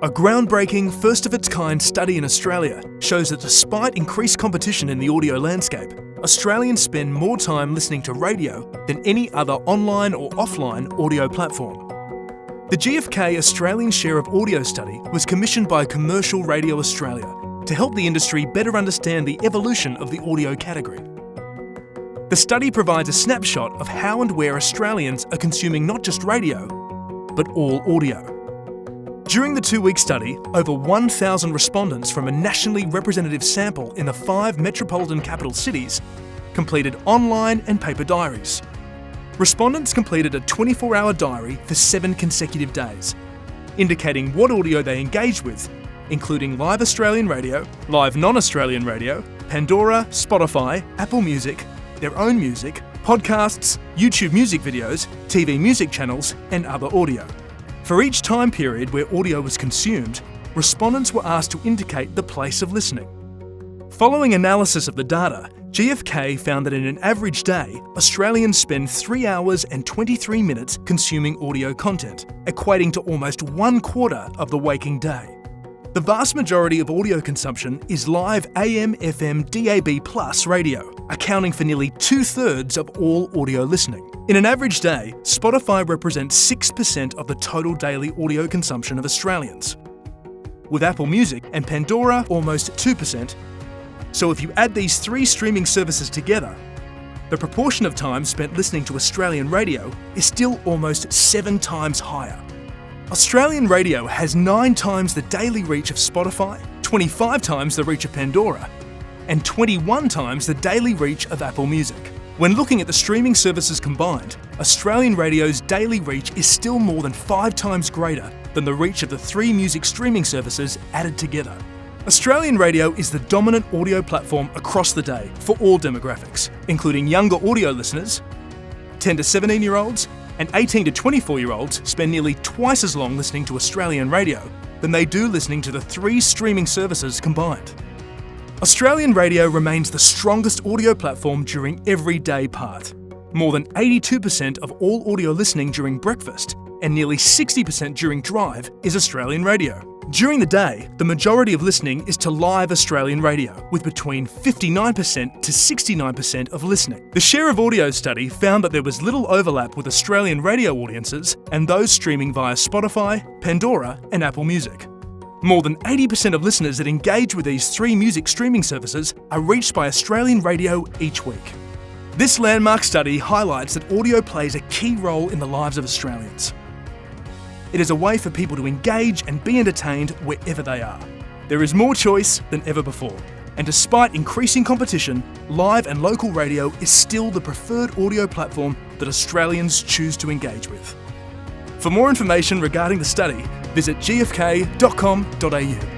A groundbreaking, first-of-its-kind study in Australia shows that despite increased competition in the audio landscape, Australians spend more time listening to radio than any other online or offline audio platform. The GFK Australian Share of Audio study was commissioned by Commercial Radio Australia to help the industry better understand the evolution of the audio category. The study provides a snapshot of how and where Australians are consuming not just radio, but all audio. During the 2-week study, over 1,000 respondents from a nationally representative sample in the 5 metropolitan capital cities completed online and paper diaries. Respondents completed a 24-hour diary for 7 consecutive days, indicating what audio they engaged with, including live Australian radio, live non-Australian radio, Pandora, Spotify, Apple Music, their own music, podcasts, YouTube music videos, TV music channels, and other audio. For each time period where audio was consumed, respondents were asked to indicate the place of listening. Following analysis of the data, GFK found that in an average day, Australians spend 3 hours and 23 minutes consuming audio content, equating to almost 1/4 of the waking day. The vast majority of audio consumption is live AM, FM, DAB+ radio, accounting for nearly 2/3 of all audio listening. In an average day, Spotify represents 6% of the total daily audio consumption of Australians, with Apple Music and Pandora almost 2%. So if you add these 3 streaming services together, the proportion of time spent listening to Australian radio is still almost 7 times higher. Australian radio has 9 times the daily reach of Spotify, 25 times the reach of Pandora, and 21 times the daily reach of Apple Music. When looking at the streaming services combined, Australian radio's daily reach is still more than 5 times greater than the reach of the 3 music streaming services added together. Australian radio is the dominant audio platform across the day for all demographics, including younger audio listeners. 10 to 17-year-olds and 18 to 24-year-olds spend nearly twice as long listening to Australian radio than they do listening to the 3 streaming services combined. Australian radio remains the strongest audio platform during every day part. More than 82% of all audio listening during breakfast and nearly 60% during drive is Australian radio. During the day, the majority of listening is to live Australian radio, with between 59% to 69% of listening. The Share of Audio study found that there was little overlap with Australian radio audiences and those streaming via Spotify, Pandora, and Apple Music. More than 80% of listeners that engage with these 3 music streaming services are reached by Australian radio each week. This landmark study highlights that audio plays a key role in the lives of Australians. It is a way for people to engage and be entertained wherever they are. There is more choice than ever before, and despite increasing competition, live and local radio is still the preferred audio platform that Australians choose to engage with. For more information regarding the study, visit gfk.com.au.